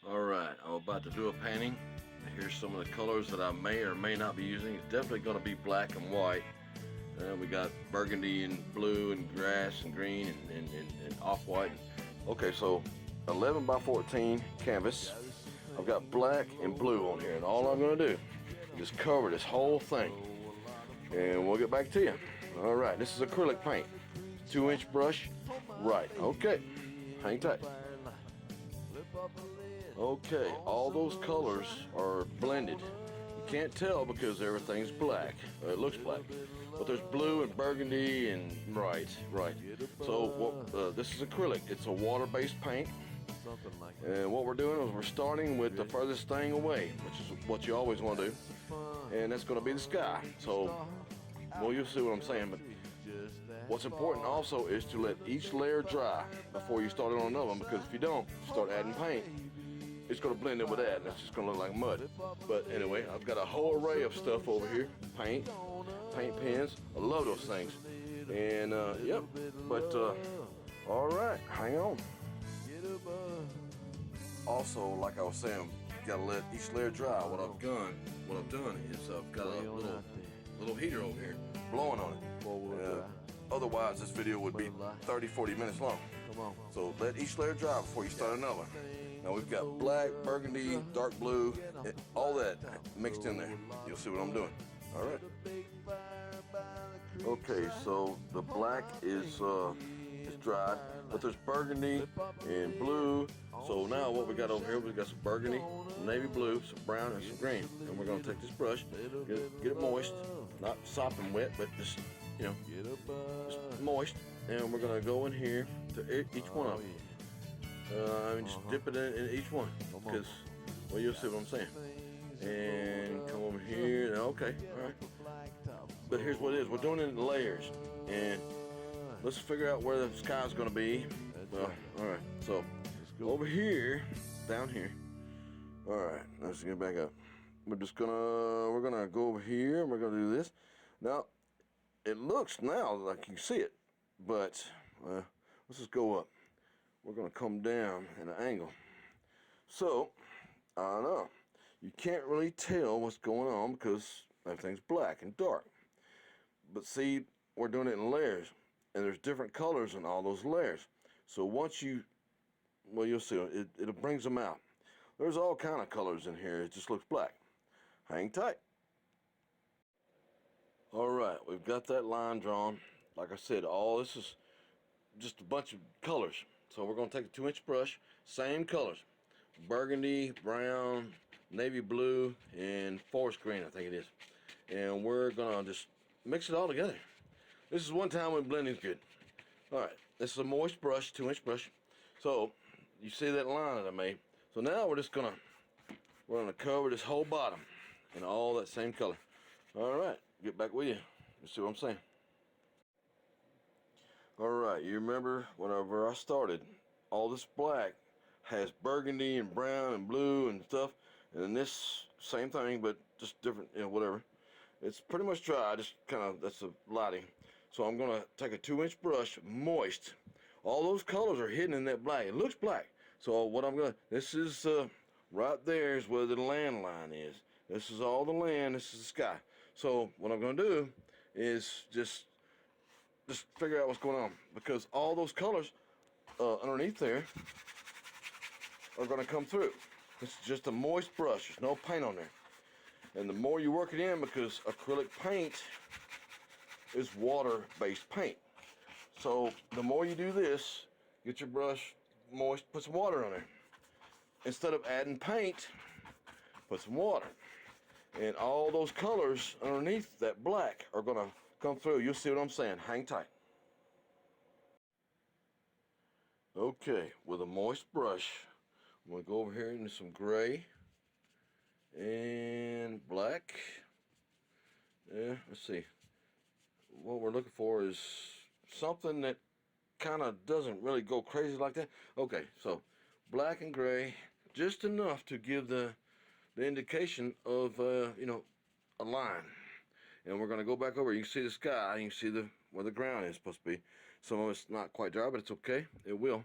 Alright, I'm about to do a painting. Here's some of the colors that I may or may not be using. It's definitely going to be black and white. We got burgundy and blue and grass and green and off-white. Okay, so 11 by 14 canvas. I've got black and blue on here, and all I'm going to do is just cover this whole thing. And we'll get back to you. Alright, this is acrylic paint. 2-inch brush. Right, okay. Hang tight. Okay, all those colors are blended. You can't tell because everything's black. It looks black. But there's blue and burgundy and right. So this is acrylic. It's a water-based paint. And what we're doing is we're starting with the furthest thing away, which is what you always want to do. And that's going to be the sky. So, well, you'll see what I'm saying. But what's important also is to let each layer dry before you start it on another one, because if you don't, start adding paint, it's going to blend in with that, and it's just going to look like mud. But anyway, I've got a whole array of stuff over here. Paint pens. I love those things. And, yep. But, all right, hang on. Also, like I was saying, you got to let each layer dry. What I've done is I've got a little heater over here blowing on it. Otherwise, this video would be 30-40 minutes long. So let each layer dry before you start another. Now we've got black, burgundy, dark blue, all that mixed in there. You'll see what I'm doing. All right. Okay, so the black is dried, but there's burgundy and blue. So now what we got over here, we got some burgundy, navy blue, some brown, and some green. And we're gonna take this brush, get it moist, not sopping wet, but just just moist. And we're gonna go in here to each one of them. Just dip it in each one, because, well, you'll see what I'm saying. And come over here. Okay, all right. But here's what it is. We're doing it in layers, and let's figure out where the sky's going to be. Well, all right. So over here, down here. All right. Let's get back up. We're gonna go over here, and we're gonna do this. Now, it looks now like you can see it, but let's just go up. We're going to come down at an angle. So, I don't know. You can't really tell what's going on because everything's black and dark. But see, we're doing it in layers, and there's different colors in all those layers. So once you'll see, it brings them out. There's all kind of colors in here. It just looks black. Hang tight. All right, we've got that line drawn. Like I said, all this is just a bunch of colors. So we're going to take a 2-inch brush, same colors, burgundy, brown, navy blue, and forest green, I think it is. And we're going to just mix it all together. This is one time when blending's good. All right, this is a moist brush, 2-inch brush. So you see that line that I made. So now we're going to cover this whole bottom in all that same color. All right, get back with you. You see what I'm saying? Alright, you remember whenever I started, all this black has burgundy and brown and blue and stuff, and then this same thing, but just different, whatever. It's pretty much dry, just kind of, that's the lighting. So I'm going to take a 2-inch brush, moist. All those colors are hidden in that black. It looks black. So what I'm going to, this is, right there is where the land line is. This is all the land, this is the sky. So what I'm going to do is just figure out what's going on, because all those colors underneath there are going to come through. This is just a moist brush. There's no paint on there. And the more you work it in, because acrylic paint is water-based paint. So the more you do this, get your brush moist, put some water on there. Instead of adding paint, put some water. And all those colors underneath that black are going to come through. You'll see what I'm saying. Hang tight. Okay, with a moist brush, I'm going to go over here into some gray and black. Yeah, let's see. What we're looking for is something that kind of doesn't really go crazy like that. Okay, so black and gray, just enough to give the indication of, a line. And we're going to go back over. You can see the sky. You can see where the ground is supposed to be. Some of it's not quite dry, but it's okay. It will.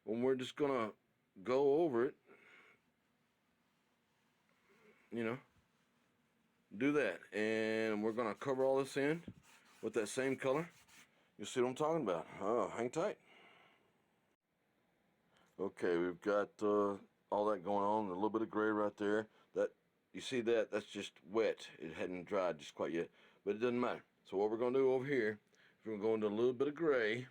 And we're just going to go over it you know, do that. And we're gonna cover all this in with that same color. You see what I'm talking about? Oh, hang tight. Okay, we've got all that going on, a little bit of gray right there. That, you see that? That's just wet. It hadn't dried just quite yet, but it doesn't matter. So what we're gonna do over here is we're gonna go into a little bit of gray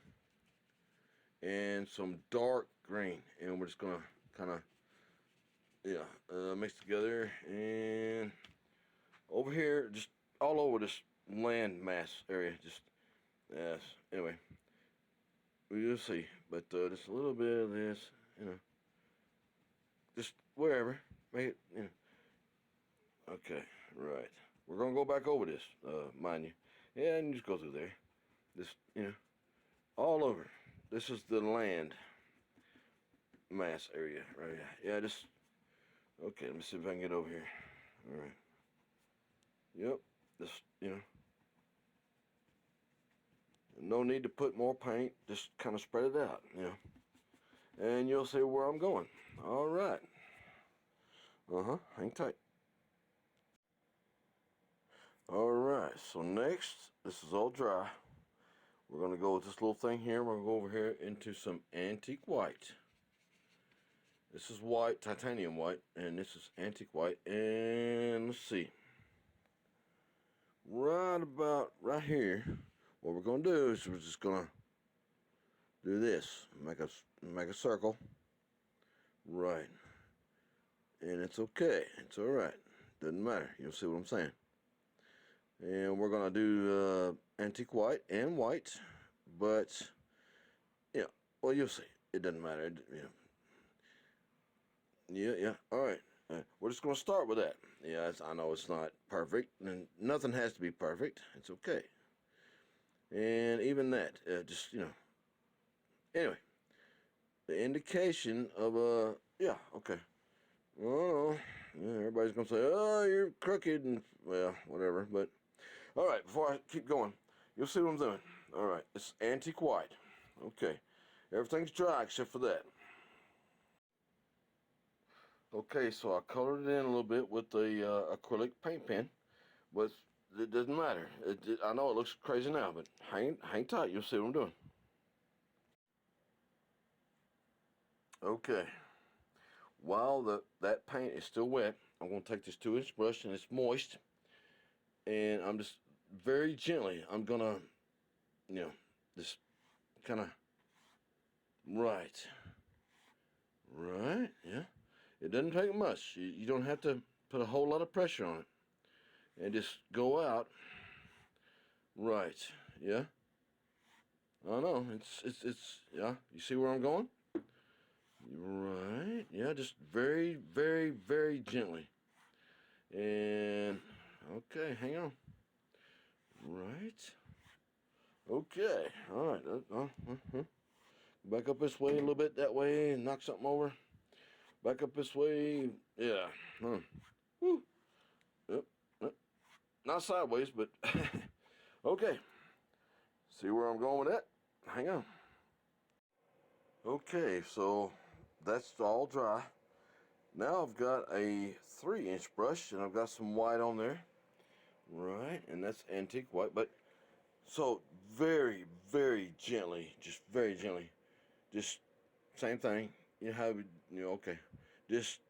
and some dark green, and we're just gonna kind of, mix together. And over here, just all over this land mass area, just, yes, anyway, we'll see, but just a little bit of this, just wherever, make it, okay, right, we're gonna go back over this, mind you, yeah, and just go through there, just, all over. This is the land mass area right here. Yeah, just, okay, let me see if I can get over here. All right. Yep, just, no need to put more paint, just kind of spread it out, and you'll see where I'm going. All right. Hang tight. All right, so next, this is all dry. We're gonna go with this little thing here. We're gonna go over here into some antique white. This is white, titanium white, and this is antique white. And let's see, right about right here, what we're gonna do is we're just gonna do this, make a circle, right, and it's okay, it's all right, doesn't matter, you'll see what I'm saying. And we're gonna do antique white and white, but well, you'll see, it doesn't matter, yeah, all right. We're just gonna start with that. Yeah, I know it's not perfect, and nothing has to be perfect, it's okay. And even that, just, anyway, the indication of yeah, okay. Oh, yeah, everybody's gonna say, oh, you're crooked, and well, whatever. But all right, before I keep going, you'll see what I'm doing. All right, it's antique white. Okay, everything's dry except for that. Okay, so I colored it in a little bit with the acrylic paint pen, but it doesn't matter. I know it looks crazy now, but hang tight. You'll see what I'm doing. Okay. While that paint is still wet, I'm going to take this 2-inch brush, and it's moist, and I'm just very gently, I'm going to, just kind of, right, yeah. It doesn't take much. You don't have to put a whole lot of pressure on it, and just go out, right, yeah. I know, it's, yeah, you see where I'm going? Right, yeah, just very, very, very gently. And, okay, hang on. Right. Okay, all right. Back up this way a little bit, that way, and knock something over. Back up this way, yeah. Woo. Yep. Not sideways, but, okay. See where I'm going with that? Hang on. Okay, so that's all dry. Now I've got a 3-inch brush, and I've got some white on there. Right, and that's antique white, but so very, very gently, just very gently, just same thing. You know how okay, just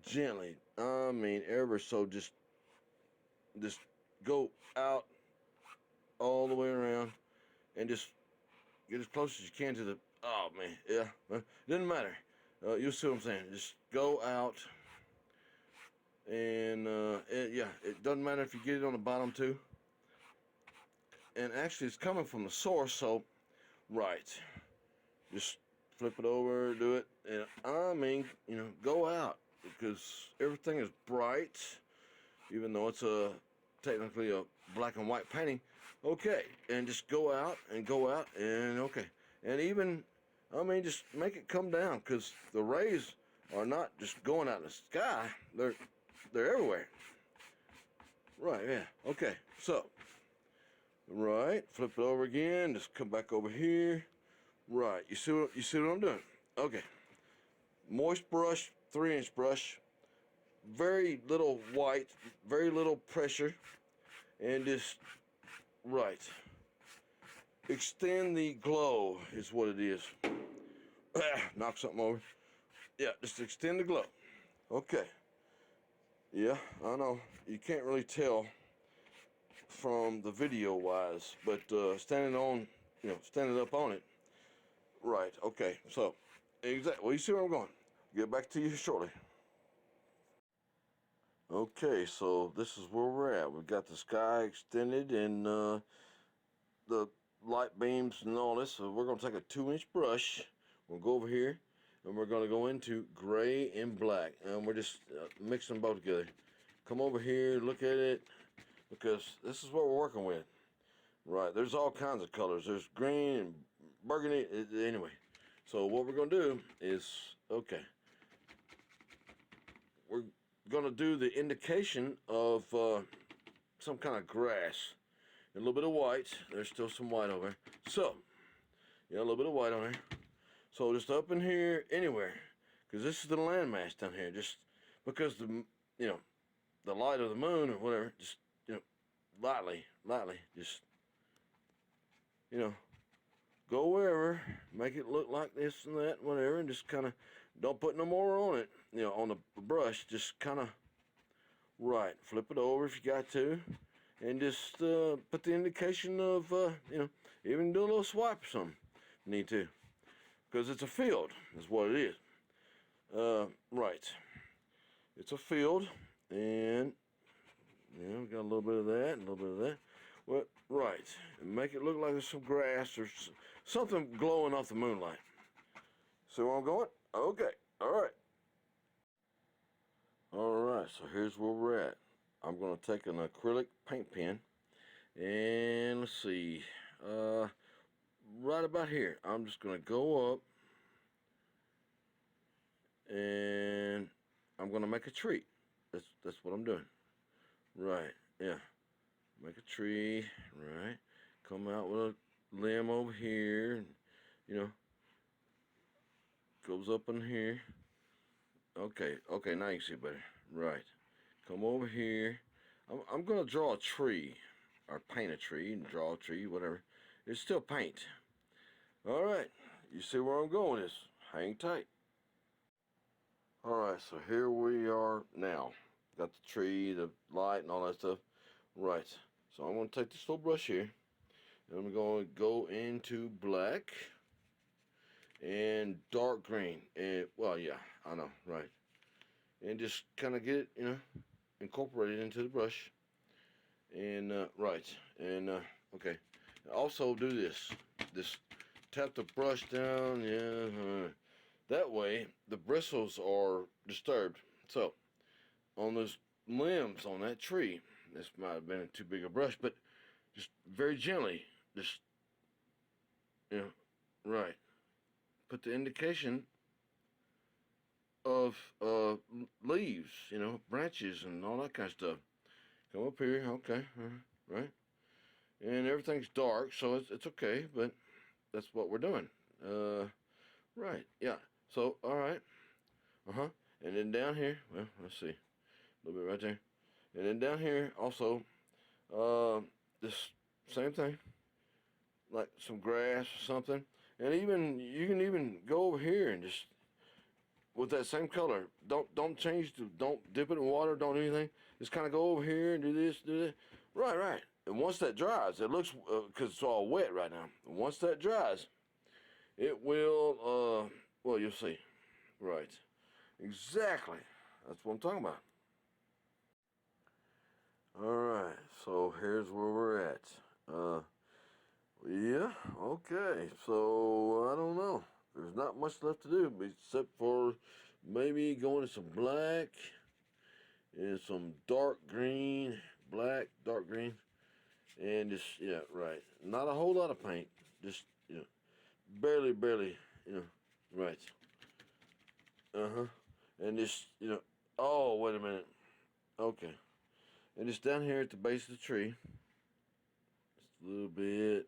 gently. I mean, ever so, just go out all the way around, and just get as close as you can to the. Oh man, yeah, doesn't matter. You'll see what I'm saying. Just go out. And yeah, it doesn't matter if you get it on the bottom too. And actually, it's coming from the source, so right. Just flip it over, do it, and I mean, go out, because everything is bright, even though it's technically a black and white painting. Okay, and just go out and okay, and even, I mean, just make it come down, because the rays are not just going out in the sky; they're everywhere. Right, yeah, okay, so, right, flip it over again, just come back over here, right, you see what I'm doing? Okay, moist brush, 3-inch brush, very little white, very little pressure, and just right. Extend the glow is what it is. Knock something over. Yeah, just extend the glow. Okay. Yeah, I know. You can't really tell from the video wise, but standing up on it. Right, okay. So, exactly. Well, you see where I'm going. Get back to you shortly. Okay, so this is where we're at. We've got the sky extended and the light beams and all this. So we're going to take a 2-inch brush. We'll go over here and we're going to go into gray and black. And we're just mixing them both together. Come over here, look at it, because this is what we're working with. Right, there's all kinds of colors. There's green and burgundy. Anyway, so what we're going to do is, okay, we're going to do the indication of some kind of grass. A little bit of white. There's still some white over there. So, yeah, a little bit of white on there. So just up in here, anywhere, because this is the landmass down here. Just because the light of the moon or whatever, just lightly, just go wherever, make it look like this and that, whatever, and just kind of don't put no more on it. On the brush, just kind of right, flip it over if you got to. And just put the indication of, even do a little swipe or something. Need to. Because it's a field, is what it is. Right. It's a field, and, we got a little bit of that, and a little bit of that. Well, right. And make it look like there's some grass or something glowing off the moonlight. See where I'm going? Okay. All right. All right, so here's where we're at. I'm going to take an acrylic paint pen, and let's see, right about here, I'm just going to go up, and I'm going to make a tree. That's what I'm doing. Right, yeah. Make a tree, right. Come out with a limb over here, and, goes up in here. Okay, now you can see better. Right. Come over here. I'm going to draw a tree, or paint a tree, and draw a tree, whatever. It's still paint. All right, you see where I'm going is. Hang tight. All right, so here we are now. Got the tree, the light, and all that stuff. Right, so I'm going to take this little brush here, and I'm going to go into black and dark green. And, well, yeah, I know, right. And just kind of get it, incorporate it into the brush. And right, and okay. Also do this. Just tap the brush down. Yeah. That way the bristles are disturbed. So on those limbs on that tree, this might have been too big a brush, but just very gently, just right. Put the indication of leaves, branches and all that kind of stuff. Come up here, okay, right, and everything's dark, so it's okay, but that's what we're doing. Right, yeah. So all right, and then down here, well, let's see, a little bit right there, and then down here also, this same thing, like some grass or something, and even you can even go over here and just with that same color. Don't change don't dip it in water, don't do anything. Just kind of go over here and do this, do that. Right. And once that dries, it looks, because it's all wet right now. Once that dries, it will, well, you'll see. Right. Exactly. That's what I'm talking about. All right. So here's where we're at. Yeah. Okay. So I don't know. There's not much left to do except for maybe going to some black and some dark green, black, dark green, and just, yeah, right. Not a whole lot of paint, just, barely, right. And just, oh, wait a minute. Okay. And just down here at the base of the tree, just a little bit,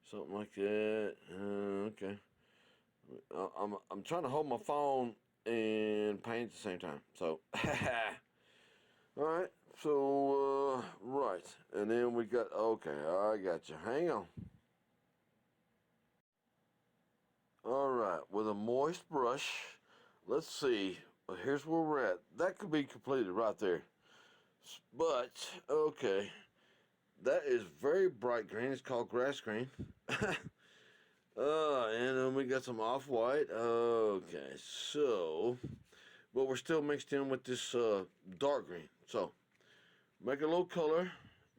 something like that. Okay. I'm trying to hold my phone and paint at the same time. So, all right. So, right, and then we got, okay, I got you. Hang on. All right, with a moist brush, let's see. Here's where we're at. That could be completed right there. But, okay, that is very bright green. It's called grass green. And then we got some off-white. Okay, so, but we're still mixed in with this dark green. So, make a little color,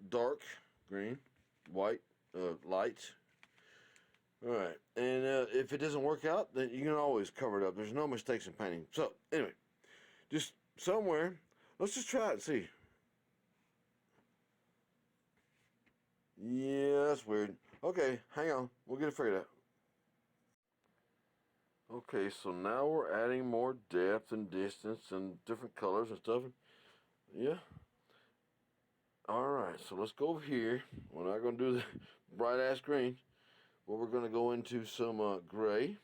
dark green, white, light. All right, and if it doesn't work out, then you can always cover it up. There's no mistakes in painting. So, anyway, just somewhere, let's just try it and see. Yeah, that's weird. Okay, hang on. We'll get it figured out. Okay, so now we're adding more depth and distance and different colors and stuff. Yeah. All right, so let's go over here. We're not going to do the bright ass green, but we're going to go into some gray.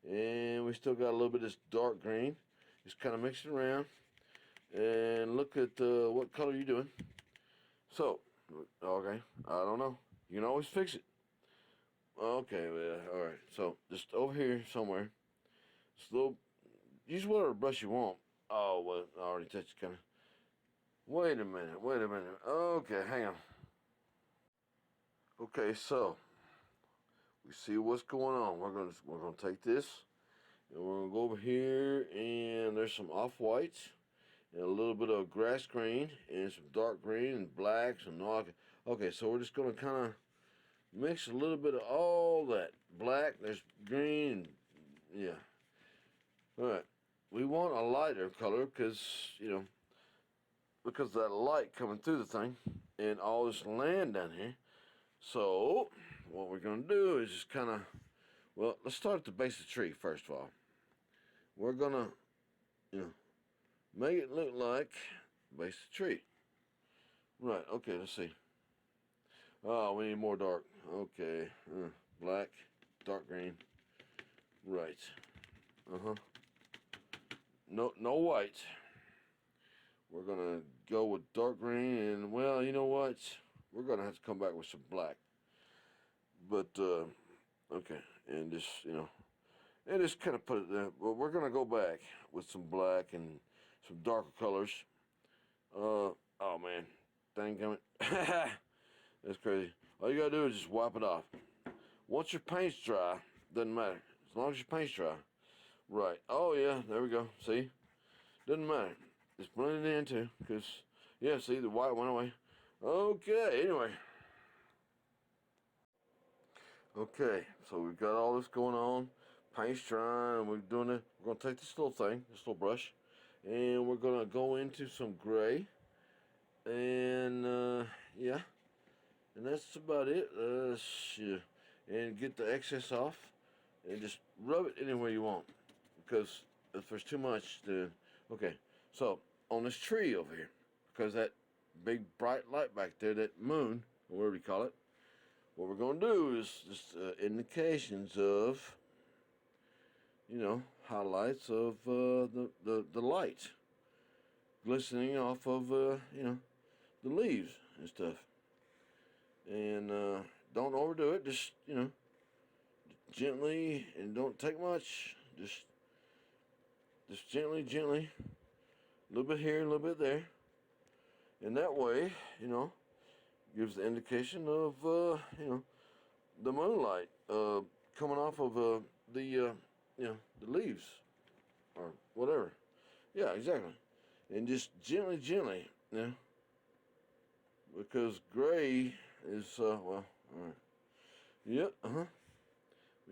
And we still got a little bit of this dark green. Just kind of mix it around. And look at what color you're doing. So, okay, I don't know. You can always fix it. Okay, well, all right. So just over here somewhere. Slow. Use whatever brush you want. Oh, well, I already touched kind of. Wait a minute. Wait a minute. Okay, hang on. Okay, so we see what's going on. We're gonna take this and we're gonna go over here and there's some off whites and a little bit of grass green and some dark green and blacks and all. Okay, so we're just gonna kind of mix a little bit of all that black. There's green. Yeah. All right. We want a lighter color because because that light coming through the thing and all this land down here. So what we're gonna do is just kind of, well, let's start at the base of the tree first of all. We're gonna, make it look like base of the tree. Right. Okay. Let's see. Oh, we need more dark. Okay. Black, dark green. Right. Uh-huh. No white. We're gonna go with dark green, and well, you know what? We're gonna have to come back with some black. But okay, and just and just kind of put it there. But we're gonna go back with some black and some darker colors. Oh man, dang gummit. That's crazy. All you gotta do is just wipe it off. Once your paint's dry, doesn't matter. As long as your paint's dry. Right. Oh yeah, there we go. See? Doesn't matter. Just blend it in too, because yeah, see the white went away. Okay, anyway. Okay, so we've got all this going on. Paint's drying, and we're doing it. We're gonna take this little thing, this little brush, and we're gonna go into some gray. And yeah. And that's about it. Yeah. And get the excess off and just rub it anywhere you want. Because if there's too much, then okay. So on this tree over here, because that big bright light back there, that moon, or whatever you call it, what we're gonna do is just indications of, highlights of the light glistening off of the leaves and stuff. And don't overdo it. Just gently, and don't take much. Just gently, a little bit here, a little bit there, and that way, gives the indication of the moonlight coming off of the leaves or whatever. Yeah, exactly. And just gently, because gray is well, all right. Yep.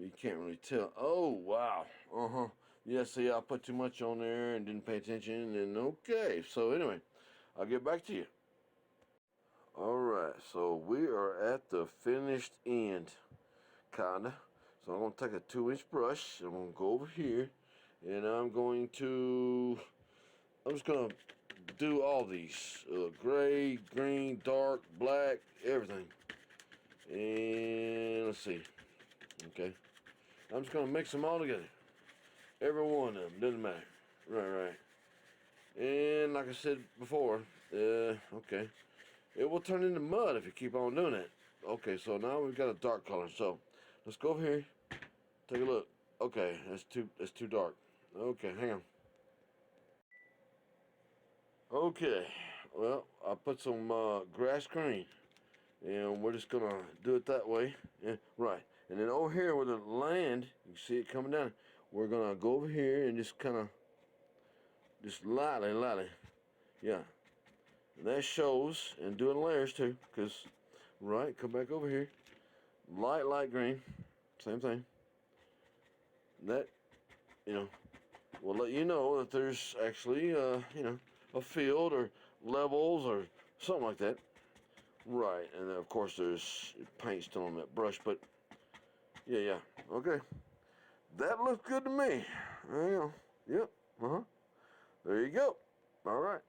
You can't really tell. Oh wow. Yeah. See, I put too much on there and didn't pay attention. And okay. So anyway, I'll get back to you. All right. So we are at the finished end, kinda. So I'm gonna take a 2-inch brush. I'm gonna go over here, and I'm just gonna do all these gray, green, dark, black, everything. And let's see. Okay. I'm just going to mix them all together. Every one of them, doesn't matter. Right. And like I said before, okay, it will turn into mud if you keep on doing it. Okay, so now we've got a dark color. So let's go over here, take a look. Okay, that's too dark. Okay, hang on. Okay, well, I put some grass green, and we're just gonna do it that way. Yeah, right. And then over here where the land, you see it coming down. We're gonna go over here and just kind of, just lightly, yeah. And that shows, and doing layers too, because, right, come back over here. Light green, same thing. And that, you know, will let you know that there's actually, a field or levels or something like that. Right, and then of course there's paint still on that brush, but yeah, okay. That looks good to me. There you go. Yep, there you go. All right.